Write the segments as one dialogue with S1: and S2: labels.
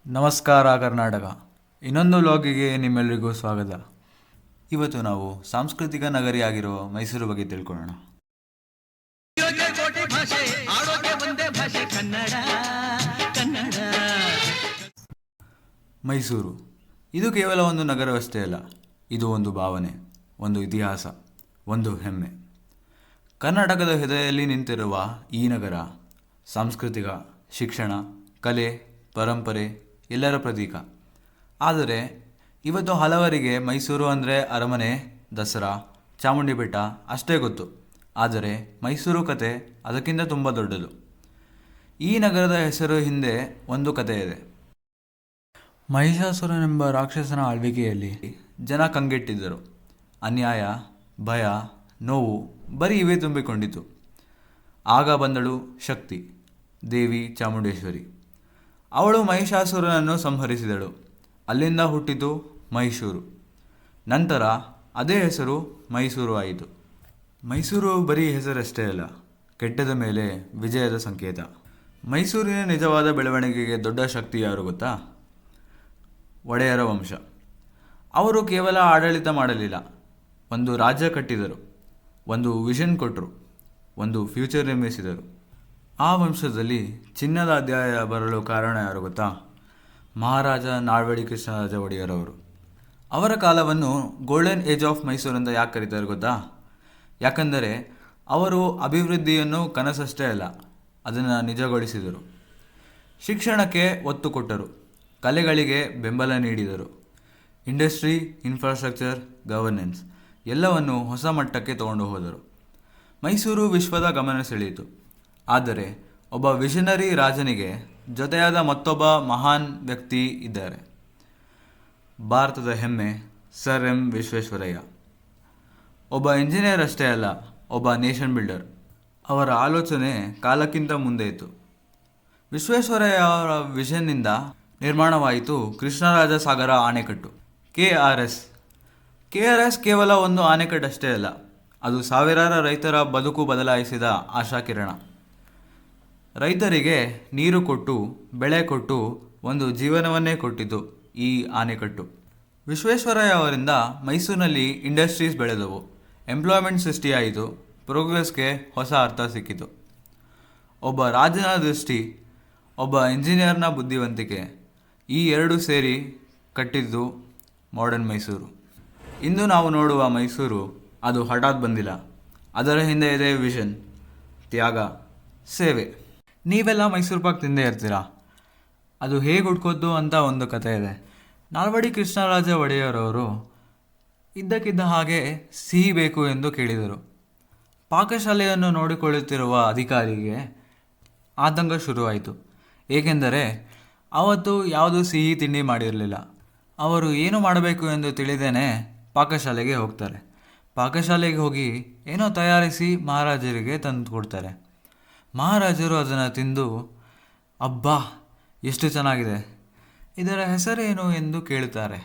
S1: ನಮಸ್ಕಾರ ಕರ್ನಾಟಕ. ಇನ್ನೊಂದು ವ್ಲಾಗಿಗೆ ನಿಮ್ಮೆಲ್ಲರಿಗೂ ಸ್ವಾಗತ. ಇವತ್ತು ನಾವು ಸಾಂಸ್ಕೃತಿಕ ನಗರಿಯಾಗಿರುವ ಮೈಸೂರು ಬಗ್ಗೆ ತಿಳ್ಕೊಳ್ಳೋಣ. ಮೈಸೂರು ಇದು ಕೇವಲ ಒಂದು ನಗರವಷ್ಟೇ ಅಲ್ಲ, ಇದು ಒಂದು ಭಾವನೆ, ಒಂದು ಇತಿಹಾಸ, ಒಂದು ಹೆಮ್ಮೆ. ಕರ್ನಾಟಕದ ಹೃದಯದಲ್ಲಿ ನಿಂತಿರುವ ಈ ನಗರ ಸಾಂಸ್ಕೃತಿಕ, ಶಿಕ್ಷಣ, ಕಲೆ, ಪರಂಪರೆ ಎಲ್ಲರ ಪ್ರತೀಕ. ಆದರೆ ಇವತ್ತು ಹಲವರಿಗೆ ಮೈಸೂರು ಅಂದರೆ ಅರಮನೆ, ದಸರಾ, ಚಾಮುಂಡಿ ಬೆಟ್ಟ ಅಷ್ಟೇ ಗೊತ್ತು. ಆದರೆ ಮೈಸೂರು ಕತೆ ಅದಕ್ಕಿಂತ ತುಂಬ ದೊಡ್ಡದು. ಈ ನಗರದ ಹೆಸರು ಹಿಂದೆ ಒಂದು ಕತೆ ಇದೆ. ಮಹಿಷಾಸುರನೆಂಬ ರಾಕ್ಷಸನ ಆಳ್ವಿಕೆಯಲ್ಲಿ ಜನ ಕಂಗೆಟ್ಟಿದ್ದರು. ಅನ್ಯಾಯ, ಭಯ, ನೋವು ಬರೀ ಇವೇ ತುಂಬಿಕೊಂಡಿತು. ಆಗ ಬಂದಳು ಶಕ್ತಿ, ದೇವಿ ಚಾಮುಂಡೇಶ್ವರಿ. ಅವಳು ಮಹಿಷಾಸುರನನ್ನು ಸಂಹರಿಸಿದಳು. ಅಲ್ಲಿಂದ ಹುಟ್ಟಿತು ಮೈಸೂರು. ನಂತರ ಅದೇ ಹೆಸರು ಮೈಸೂರು ಆಯಿತು. ಮೈಸೂರು ಬರೀ ಹೆಸರಷ್ಟೇ ಅಲ್ಲ, ಕೆಟ್ಟದ ಮೇಲೆ ವಿಜಯದ ಸಂಕೇತ. ಮೈಸೂರಿನ ನಿಜವಾದ ಬೆಳವಣಿಗೆಗೆ ದೊಡ್ಡ ಶಕ್ತಿ ಯಾರು ಗೊತ್ತಾ? ಒಡೆಯರ ವಂಶ. ಅವರು ಕೇವಲ ಆಡಳಿತ ಮಾಡಲಿಲ್ಲ, ಒಂದು ರಾಜ್ಯ ಕಟ್ಟಿದರು, ಒಂದು ವಿಷನ್ ಕೊಟ್ಟರು, ಒಂದು ಫ್ಯೂಚರ್ ನಿರ್ಮಿಸಿದರು. ಆ ವಂಶದಲ್ಲಿ ಚಿನ್ನದ ಅಧ್ಯಾಯ ಬರಲು ಕಾರಣ ಯಾರು ಗೊತ್ತಾ? ಮಹಾರಾಜ ನಾಲ್ವಡಿ ಕೃಷ್ಣರಾಜ ಒಡೆಯರವರು. ಅವರ ಕಾಲವನ್ನು ಗೋಲ್ಡನ್ ಏಜ್ ಆಫ್ ಮೈಸೂರು ಅಂತ ಯಾಕೆ ಕರೀತಾರೆ ಗೊತ್ತಾ? ಯಾಕಂದರೆ ಅವರು ಅಭಿವೃದ್ಧಿಯನ್ನು ಕನಸಷ್ಟೇ ಅಲ್ಲ, ಅದನ್ನು ನಿಜಗೊಳಿಸಿದರು. ಶಿಕ್ಷಣಕ್ಕೆ ಒತ್ತು ಕೊಟ್ಟರು, ಕಲೆಗಳಿಗೆ ಬೆಂಬಲ ನೀಡಿದರು. ಇಂಡಸ್ಟ್ರಿ, ಇನ್ಫ್ರಾಸ್ಟ್ರಕ್ಚರ್, ಗವರ್ನೆನ್ಸ್ ಎಲ್ಲವನ್ನು ಹೊಸ ಮಟ್ಟಕ್ಕೆ ತಗೊಂಡು ಹೋದರು. ಮೈಸೂರು ವಿಶ್ವದ ಗಮನ ಸೆಳೆಯಿತು. ಆದರೆ ಒಬ್ಬ ವಿಷನರಿ ರಾಜನಿಗೆ ಜೊತೆಯಾದ ಮತ್ತೊಬ್ಬ ಮಹಾನ್ ವ್ಯಕ್ತಿ ಇದ್ದಾರೆ. ಭಾರತದ ಹೆಮ್ಮೆ ಸರ್ ಎಂ ವಿಶ್ವೇಶ್ವರಯ್ಯ. ಒಬ್ಬ ಇಂಜಿನಿಯರ್ ಅಷ್ಟೇ ಅಲ್ಲ, ಒಬ್ಬ ನೇಷನ್ ಬಿಲ್ಡರ್. ಅವರ ಆಲೋಚನೆ ಕಾಲಕ್ಕಿಂತ ಮುಂದೆ ಇತ್ತು. ವಿಶ್ವೇಶ್ವರಯ್ಯ ಅವರ ವಿಷನ್ನಿಂದ ನಿರ್ಮಾಣವಾಯಿತು ಕೃಷ್ಣರಾಜ ಸಾಗರ ಆಣೆಕಟ್ಟು, KRS. KRS ಕೇವಲ ಒಂದು ಆಣೆಕಟ್ಟಷ್ಟೇ ಅಲ್ಲ, ಅದು ಸಾವಿರಾರು ರೈತರ ಬದುಕು ಬದಲಾಯಿಸಿದ ಆಶಾಕಿರಣ. ರೈತರಿಗೆ ನೀರು ಕೊಟ್ಟು, ಬೆಳೆ ಕೊಟ್ಟು, ಒಂದು ಜೀವನವನ್ನೇ ಕೊಟ್ಟಿತು ಈ ಆಣೆಕಟ್ಟು. ವಿಶ್ವೇಶ್ವರಯ್ಯ ಅವರಿಂದ ಮೈಸೂರಿನಲ್ಲಿ ಇಂಡಸ್ಟ್ರೀಸ್ ಬೆಳೆದವು, ಎಂಪ್ಲಾಯ್ಮೆಂಟ್ ಸೃಷ್ಟಿಯಾಯಿತು, ಪ್ರೋಗ್ರೆಸ್ಗೆ ಹೊಸ ಅರ್ಥ ಸಿಕ್ಕಿತು. ಒಬ್ಬ ರಾಜನ ದೃಷ್ಟಿ, ಒಬ್ಬ ಇಂಜಿನಿಯರ್ನ ಬುದ್ಧಿವಂತಿಕೆ, ಈ ಎರಡು ಸೇರಿ ಕಟ್ಟಿದ್ದು ಮಾಡರ್ನ್ ಮೈಸೂರು. ಇಂದು ನಾವು ನೋಡುವ ಮೈಸೂರು ಅದು ಹಠಾತ್ ಬಂದಿಲ್ಲ. ಅದರ ಹಿಂದೆ ಇದೆ ವಿಷನ್, ತ್ಯಾಗ, ಸೇವೆ. ನೀವೆಲ್ಲ ಮೈಸೂರು ಪಾಕ್ ತಿಂದೇ ಇರ್ತೀರಾ. ಅದು ಹೇಗೆ ಹುಡ್ಕೋದು ಅಂತ ಒಂದು ಕತೆ ಇದೆ. ನಾಲ್ವಡಿ ಕೃಷ್ಣರಾಜ ಒಡೆಯರವರು ಇದ್ದಕ್ಕಿದ್ದ ಹಾಗೆ ಸಿಹಿ ಬೇಕು ಎಂದು ಕೇಳಿದರು. ಪಾಕಶಾಲೆಯನ್ನು ನೋಡಿಕೊಳ್ಳುತ್ತಿರುವ ಅಧಿಕಾರಿಗೆ ಆತಂಕ ಶುರುವಾಯಿತು. ಏಕೆಂದರೆ ಅವತ್ತು ಯಾವುದೂ ಸಿಹಿ ತಿಂಡಿ ಮಾಡಿರಲಿಲ್ಲ. ಅವರು ಏನು ಮಾಡಬೇಕು ಎಂದು ತಿಳಿದೇನೆ ಪಾಕಶಾಲೆಗೆ ಹೋಗ್ತಾರೆ. ಪಾಕಶಾಲೆಗೆ ಹೋಗಿ ಏನೋ ತಯಾರಿಸಿ ಮಹಾರಾಜರಿಗೆ ತಂದು ಕೊಡ್ತಾರೆ. ಮಹಾರಾಜರು ಅದನ್ನು ತಿಂದು, ಅಬ್ಬಾ ಎಷ್ಟು ಚೆನ್ನಾಗಿದೆ, ಇದರ ಹೆಸರೇನು ಎಂದು ಕೇಳುತ್ತಾರೆ.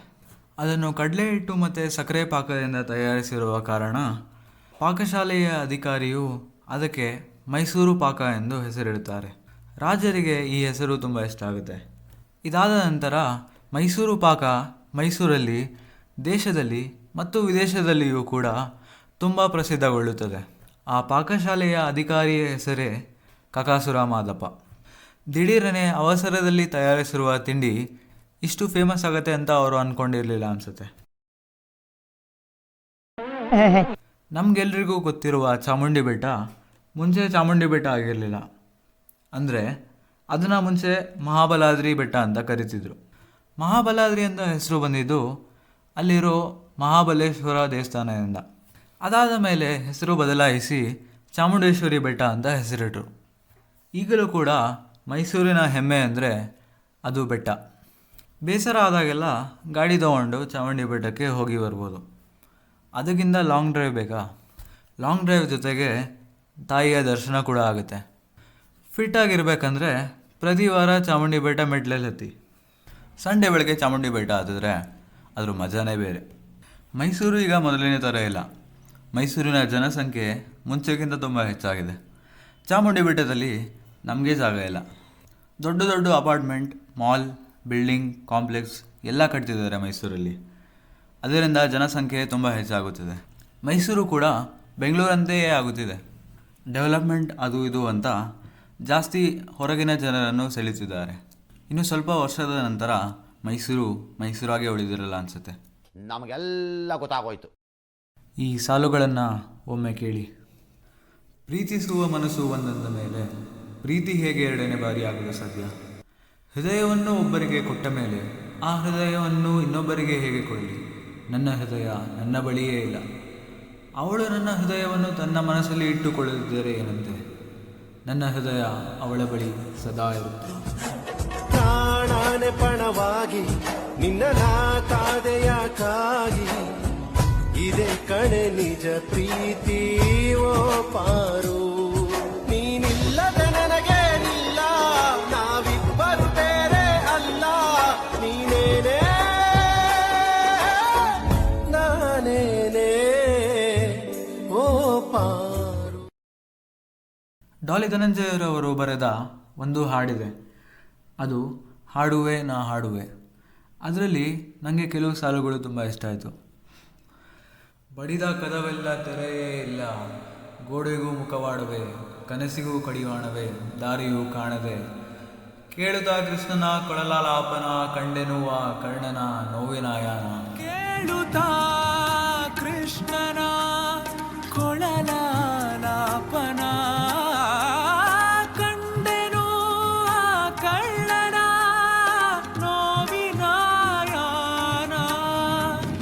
S1: ಅದನ್ನು ಕಡಲೆ ಹಿಟ್ಟು ಮತ್ತು ಸಕ್ಕರೆ ಪಾಕದಿಂದ ತಯಾರಿಸಿರುವ ಕಾರಣ ಪಾಕಶಾಲೆಯ ಅಧಿಕಾರಿಯು ಅದಕ್ಕೆ ಮೈಸೂರು ಪಾಕ ಎಂದು ಹೆಸರಿಡುತ್ತಾರೆ. ರಾಜರಿಗೆ ಈ ಹೆಸರು ತುಂಬ ಇಷ್ಟ ಆಗುತ್ತೆ. ಇದಾದ ನಂತರ ಮೈಸೂರು ಪಾಕ ಮೈಸೂರಲ್ಲಿ, ದೇಶದಲ್ಲಿ ಮತ್ತು ವಿದೇಶದಲ್ಲಿಯೂ ಕೂಡ ತುಂಬ ಪ್ರಸಿದ್ಧಗೊಳ್ಳುತ್ತದೆ. ಆ ಪಾಕಶಾಲೆಯ ಅಧಿಕಾರಿಯ ಹೆಸರೇ ಕಕಾಸುರ ಮಾದಪ್ಪ. ದಿಢೀರನೆ ಅವಸರದಲ್ಲಿ ತಯಾರಿಸಿರುವ ತಿಂಡಿ ಇಷ್ಟು ಫೇಮಸ್ ಆಗುತ್ತೆ ಅಂತ ಅವರು ಅಂದ್ಕೊಂಡಿರಲಿಲ್ಲ ಅನಿಸುತ್ತೆ. ನಮಗೆಲ್ರಿಗೂ ಗೊತ್ತಿರುವ ಚಾಮುಂಡಿ ಬೆಟ್ಟ ಮುಂಚೆ ಚಾಮುಂಡಿ ಬೆಟ್ಟ ಆಗಿರಲಿಲ್ಲ. ಅಂದರೆ ಅದನ್ನು ಮುಂಚೆ ಮಹಾಬಲಾದ್ರಿ ಬೆಟ್ಟ ಅಂತ ಕರಿತಿದ್ರು. ಮಹಾಬಲಾದ್ರಿ ಅಂತ ಹೆಸರು ಬಂದಿದ್ದು ಅಲ್ಲಿರೋ ಮಹಾಬಲೇಶ್ವರ ದೇವಸ್ಥಾನದಿಂದ. ಅದಾದ ಮೇಲೆ ಹೆಸರು ಬದಲಾಯಿಸಿ ಚಾಮುಂಡೇಶ್ವರಿ ಬೆಟ್ಟ ಅಂತ ಹೆಸರಿಟ್ಟರು. ಈಗಲೂ ಕೂಡ ಮೈಸೂರಿನ ಹೆಮ್ಮೆ ಅಂದರೆ ಅದು ಬೆಟ್ಟ. ಬೇಸರ ಆದಾಗೆಲ್ಲ ಗಾಡಿ ತೊಗೊಂಡು ಚಾಮುಂಡಿ ಬೆಟ್ಟಕ್ಕೆ ಹೋಗಿ ಬರ್ಬೋದು. ಅದಕ್ಕಿಂತ ಲಾಂಗ್ ಡ್ರೈವ್ ಬೇಕಾ? ಲಾಂಗ್ ಡ್ರೈವ್ ಜೊತೆಗೆ ತಾಯಿಯ ದರ್ಶನ ಕೂಡ ಆಗುತ್ತೆ. ಫಿಟ್ಟಾಗಿರ್ಬೇಕಂದ್ರೆ ಪ್ರತಿ ವಾರ ಚಾಮುಂಡಿ ಬೆಟ್ಟ ಮೆಟ್ಲಲ್ಲಿ ಹತ್ತಿ. ಸಂಡೇ ಬೆಳಗ್ಗೆ ಚಾಮುಂಡಿ ಬೆಟ್ಟ ಹತ್ತಿದ್ರೆ ಅದ್ರ ಮಜಾನೇ ಬೇರೆ. ಮೈಸೂರು ಈಗ ಮೊದಲಿನ ಥರ ಇಲ್ಲ. ಮೈಸೂರಿನ ಜನಸಂಖ್ಯೆ ಮುಂಚೆಗಿಂತ ತುಂಬ ಹೆಚ್ಚಾಗಿದೆ. ಚಾಮುಂಡಿ ಬೆಟ್ಟದಲ್ಲಿ ನಮಗೆ ಜಾಗ ಇಲ್ಲ. ದೊಡ್ಡ ದೊಡ್ಡ ಅಪಾರ್ಟ್ಮೆಂಟ್, ಮಾಲ್, ಬಿಲ್ಡಿಂಗ್ ಕಾಂಪ್ಲೆಕ್ಸ್ ಎಲ್ಲ ಕಟ್ತಿದ್ದಾರೆ ಮೈಸೂರಲ್ಲಿ. ಅದರಿಂದ ಜನಸಂಖ್ಯೆ ತುಂಬ ಹೆಚ್ಚಾಗುತ್ತಿದೆ. ಮೈಸೂರು ಕೂಡ ಬೆಂಗಳೂರಂತೆಯೇ ಆಗುತ್ತಿದೆ. ಡೆವಲಪ್ಮೆಂಟ್ ಅದು ಇದು ಅಂತ ಜಾಸ್ತಿ ಹೊರಗಿನ ಜನರನ್ನು ಸೆಳೆಯುತ್ತಿದ್ದಾರೆ. ಇನ್ನು ಸ್ವಲ್ಪ ವರ್ಷದ ನಂತರ ಮೈಸೂರಾಗೆ ಉಳಿದಿರಲ್ಲ ಅನಿಸುತ್ತೆ.
S2: ನಮಗೆಲ್ಲ ಗೊತ್ತಾಗೋಯ್ತು.
S1: ಈ ಸಾಲುಗಳನ್ನು ಒಮ್ಮೆ ಕೇಳಿ. ಪ್ರೀತಿಸುವ ಮನಸ್ಸು ಒಂದಂದ ಮೇಲೆ ಪ್ರೀತಿ ಹೇಗೆ ಎರಡನೇ ಬಾರಿ ಆಗಲು ಸಾಧ್ಯ? ಹೃದಯವನ್ನು ಒಬ್ಬರಿಗೆ ಕೊಟ್ಟ ಮೇಲೆ ಆ ಹೃದಯವನ್ನು ಇನ್ನೊಬ್ಬರಿಗೆ ಹೇಗೆ ಕೊಡಲಿ? ನನ್ನ ಹೃದಯ ನನ್ನ ಬಳಿಯೇ ಇಲ್ಲ. ಅವಳು ನನ್ನ ಹೃದಯವನ್ನು ತನ್ನ ಮನಸ್ಸಲ್ಲಿ ಇಟ್ಟುಕೊಳ್ಳದಿದ್ದರೆ ಏನಂತೆ? ನನ್ನ ಹೃದಯ ಅವಳ ಬಳಿ ಸದಾ ಇರುತ್ತೆ.
S3: ಪ್ರಾಣಾನೆ ಪಣವಾಗಿ ನಿನ್ನ ಕಾದೆಯಾಕಾಗಿ ಇದೆ ಕಣೆ ನಿಜ ಪ್ರೀತಿ ಓ ಪಾರು. ನೀನಿಲ್ಲದೆ ನನಗೇನಿಲ್ಲ, ನಾವಿಬ್ಬರು ಬೇರೆ ಅಲ್ಲ. ನೀನೇನೇ ನಾನೇನೇ ಓ ಪಾರು.
S1: ಡಾಲಿ ಧನಂಜಯರವರು ಬರೆದ ಒಂದು ಹಾಡಿದೆ, ಅದು ಹಾಡುವೆ ನಾ ಹಾಡುವೆ. ಅದರಲ್ಲಿ ನನಗೆ ಕೆಲವು ಸಾಲುಗಳು ತುಂಬ ಇಷ್ಟ ಆಯಿತು. ಬಡಿದ ಕದವೆಲ್ಲ ತೆರೆಯೇ ಇಲ್ಲ, ಗೋಡೆಗೂ ಮುಖವಾಡವೆ, ಕನಸಿಗೂ ಕಡಿವಾಣವೆ, ದಾರಿಯೂ ಕಾಣದೆ. ಕೇಳುತ್ತಾ ಕೃಷ್ಣನ ಕೊಳಲಾಲಾಪನ, ಕಂಡೆನುವ ಕರ್ಣನ ನೋವಿನ ಯಾನ. ಕೇಳುತ್ತಾ ಕೃಷ್ಣನ ಕೊಳಲಾಲಾಪನ, ಕಂಡೆನು ಕರ್ಣನ ನೋವಿನ ಯಾನ.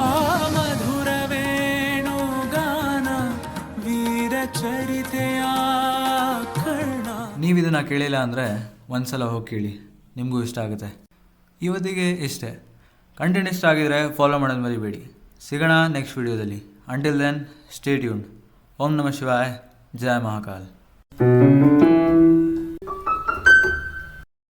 S1: ಆ ಮಧುರ ವೇಣುಗಾನ ವೀರ ಚರಿತೆಯ ಕರ್ಣ. ನೀವಿದನ್ನು ಕೇಳಿಲ್ಲ ಅಂದರೆ ಒಂದ್ಸಲ ಹೋಗಿ ಕೇಳಿ, ನಿಮಗೂ ಇಷ್ಟ ಆಗುತ್ತೆ. ಇವತ್ತಿಗೆ ಇಷ್ಟೇ. ಕಂಟೆಂಟ್ ಇಷ್ಟ ಆಗಿದರೆ ಫಾಲೋ ಮಾಡೋದು ಮರಿಬೇಡಿ. ಸಿಗೋಣ ನೆಕ್ಸ್ಟ್ ವಿಡಿಯೋದಲ್ಲಿ. Until then stay tuned. ಓಂ ನಮಃ ಶಿವಾಯ. ಜಯ ಮಹಾಕಾಲ್.